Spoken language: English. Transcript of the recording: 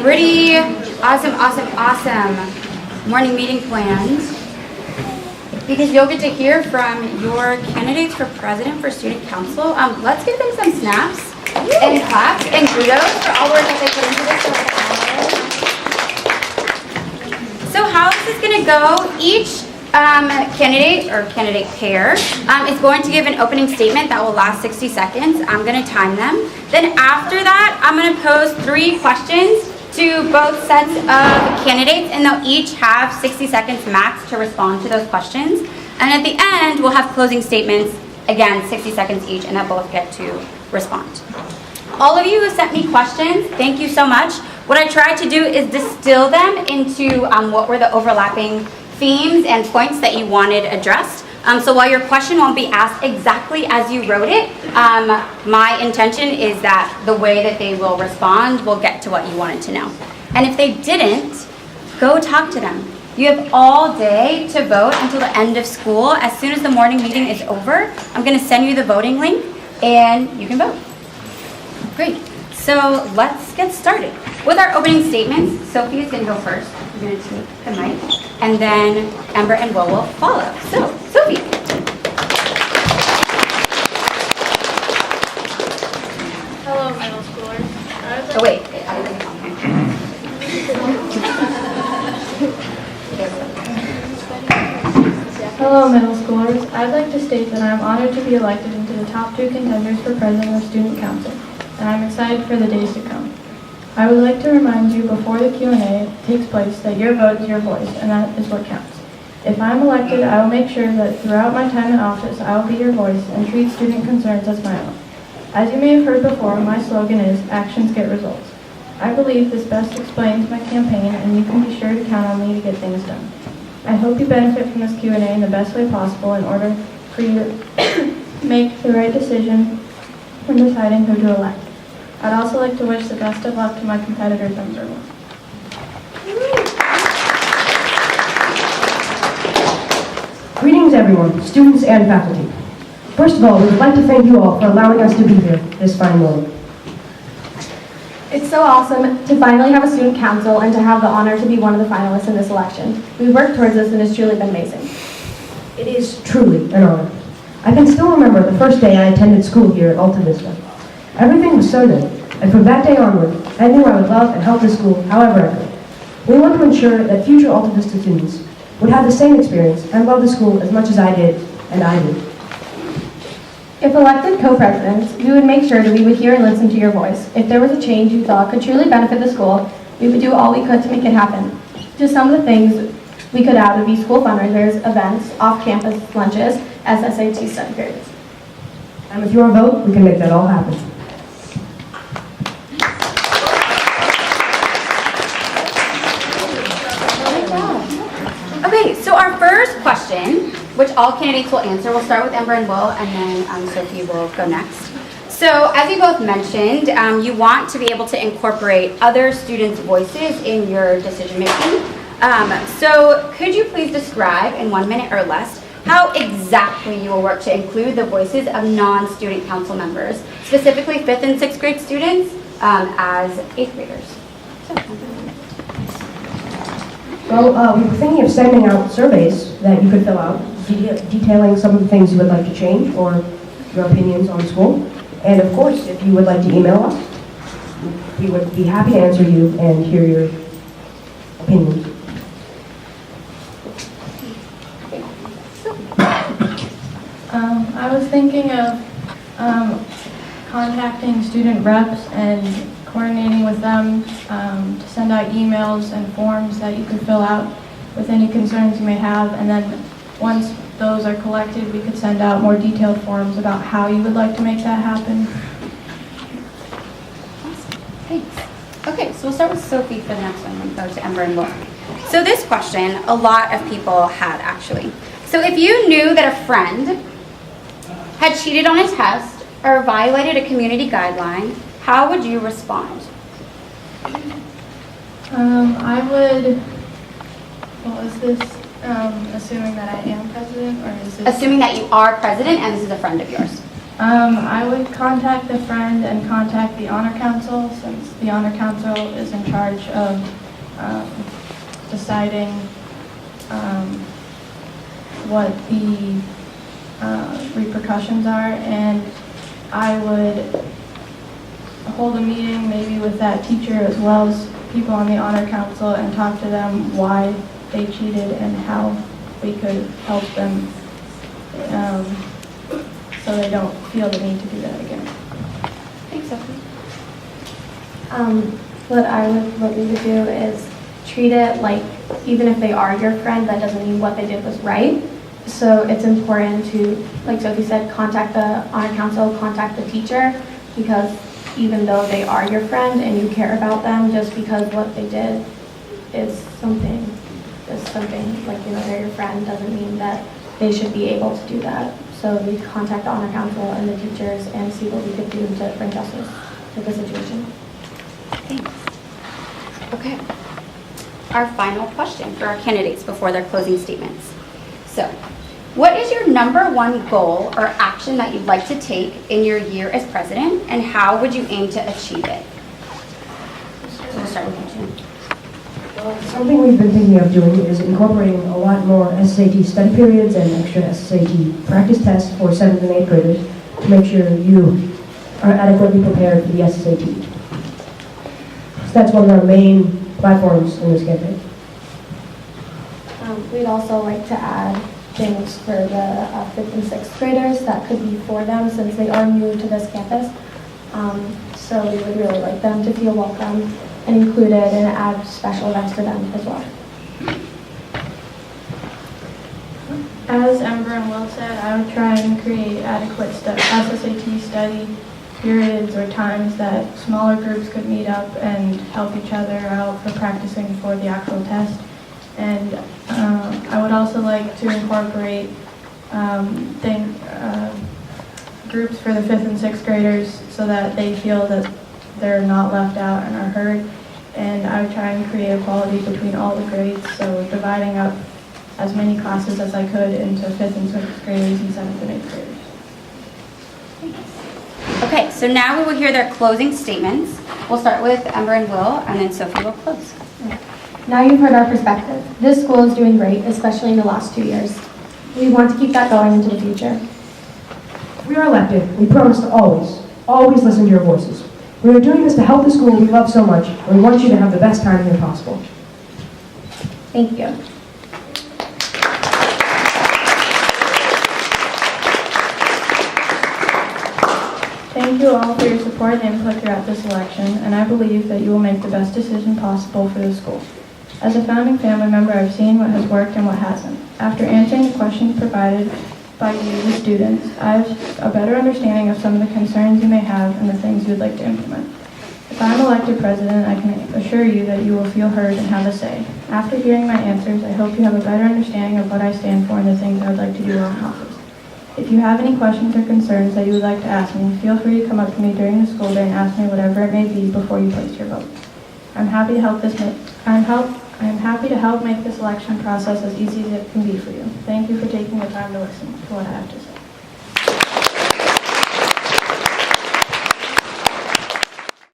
pretty awesome morning meeting planned, because you'll get to hear from your candidates for president for student council. Let's give them some snaps and claps and kudos for all the work that they put into this. So how is this going to go? Each candidate or candidate pair is going to give an opening statement that will last 60 seconds. I'm going to time them. Then after that, I'm going to pose 3 questions to both sets of candidates, and they'll each have 60 seconds max to respond to those questions. And at the end, we'll have closing statements, again, 60 seconds each, and they'll both get to respond. All of you who sent me questions, thank you so much. What I tried to do is distill them into what were the overlapping themes and points that you wanted addressed. So while your question won't be asked exactly as you wrote it, my intention is that the way that they will respond will get to what you wanted to know. And if they didn't, go talk to them. You have all day to vote until the end of school. As soon as the morning meeting is over, I'm going to send you the voting link and you can vote. Great. So let's get started. With our opening statements, Sophie is going to go first. You're going to take the mic, and then Amber and Will follow. So, Sophie. Hello, middle schoolers. Oh, wait. Hello, middle schoolers. I'd like to state that I'm honored to be elected into the top 2 contenders for president of student council, and I'm excited for the days to come. I would like to remind you before the Q&A takes place that your vote is your voice, and that is what counts. If I'm elected, I will make sure that throughout my time in office, I will be your voice and treat student concerns as my own. As you may have heard before, my slogan is, actions get results. I believe this best explains my campaign, and you can be sure to count on me to get things done. I hope you benefit from this Q&A in the best way possible in order for you to make the right decision when deciding who to elect. I'd also like to wish the best of luck to my competitors on Zerwell. Greetings everyone, students and faculty. First of all, we would like to thank you all for allowing us to be here this fine morning. It's so awesome to finally have a student council and to have the honor to be one of the finalists in this election. We've worked towards this and it's truly been amazing. It is truly an honor. I can still remember the first day I attended school here at Alta Vista. Everything was so new, and from that day onward, I knew I would love and help the school however I could. We want to ensure that future Alta Vista students would have the same experience and love the school as much as I did, and I do. If elected co-presidents, we would make sure that we would hear and listen to your voice. If there was a change you thought could truly benefit the school, we would do all we could to make it happen. Just some of the things we could add would be school fundraisers, events, off-campus lunches, SSAT study periods. And with your vote, we can make that all happen. Okay, so our first question, which all candidates will answer, we'll start with Amber and Will, and then Sophie will go next. So as you both mentioned, you want to be able to incorporate other students' voices in your decision making. So could you please describe in 1 minute or less how exactly you will work to include the voices of non-student council members, specifically 5th and 6th grade students as 8th graders? Well, we were thinking of sending out surveys that you could fill out, detailing some of the things you would like to change or your opinions on school. And of course, if you would like to email us, we would be happy to answer you and hear your opinions. I was thinking of contacting student reps and coordinating with them to send out emails and forms that you could fill out with any concerns you may have, and then once those are collected, we could send out more detailed forms about how you would like to make that happen. Thanks. Okay, so we'll start with Sophie for the next one and go to Amber and Will. So this question, a lot of people had actually. So if you knew that a friend had cheated on a test or violated a community guideline, how would you respond? I would, well, is this assuming that I am president, or is this? Assuming that you are president and this is a friend of yours. I would contact the friend and contact the honor council, since the honor council is in charge of deciding what the repercussions are, and I would hold a meeting maybe with that teacher as well as people on the honor council and talk to them why they cheated and how we could help them so they don't feel the need to do that again. Thanks, Sophie. What we would do is treat it like, even if they are your friend, that doesn't mean what they did was right. So it's important to, like Sophie said, contact the honor council, contact the teacher, because even though they are your friend and you care about them, just because what they did is something like, they're your friend, doesn't mean that they should be able to do that. So we contact the honor council and the teachers and see what we could do to bring justice to the situation. Thanks. Okay. Our final question for our candidates before their closing statements. So, what is your number one goal or action that you'd like to take in your year as president, and how would you aim to achieve it? So we'll start with you, Jim. Well, something we've been thinking of doing is incorporating a lot more SSAT study periods and extra SSAT practice tests for 7th and 8th graders to make sure you are adequately prepared for the SSAT. So that's one of our main platforms in this campaign. We'd also like to add things for the 5th and 6th graders that could be for them since they are new to this campus. So we would really like them to feel welcome and included and add special events for them as well. As Ember and Will said, I would try and create adequate SSAT study periods or times that smaller groups could meet up and help each other out for practicing for the actual test. And I would also like to incorporate groups for the 5th and 6th graders so that they feel that they're not left out and are heard. And I would try and create equality between all the grades, so dividing up as many classes as I could into 5th and 6th graders and 7th and 8th graders. Okay, so now we will hear their closing statements. We'll start with Ember and Will, and then Sophie will close. Now you've heard our perspective. This school is doing great, especially in the last 2 years. We want to keep that going into the future. If we are elected, we promise to always listen to your voices. We are doing this to help the school we love so much, and we want you to have the best time here possible. Thank you. Thank you all for your support and input throughout this election, and I believe that you will make the best decision possible for the school. As a founding family member, I've seen what has worked and what hasn't. After answering the questions provided by you, the students, I have a better understanding of some of the concerns you may have and the things you would like to implement. If I am elected president, I can assure you that you will feel heard and have a say. After hearing my answers, I hope you have a better understanding of what I stand for and the things I would like to do while in office. If you have any questions or concerns that you would like to ask me, feel free to come up to me during the school day and ask me whatever it may be before you place your vote. I'm happy to help make this election process as easy as it can be for you. Thank you for taking the time to listen to what I have to say.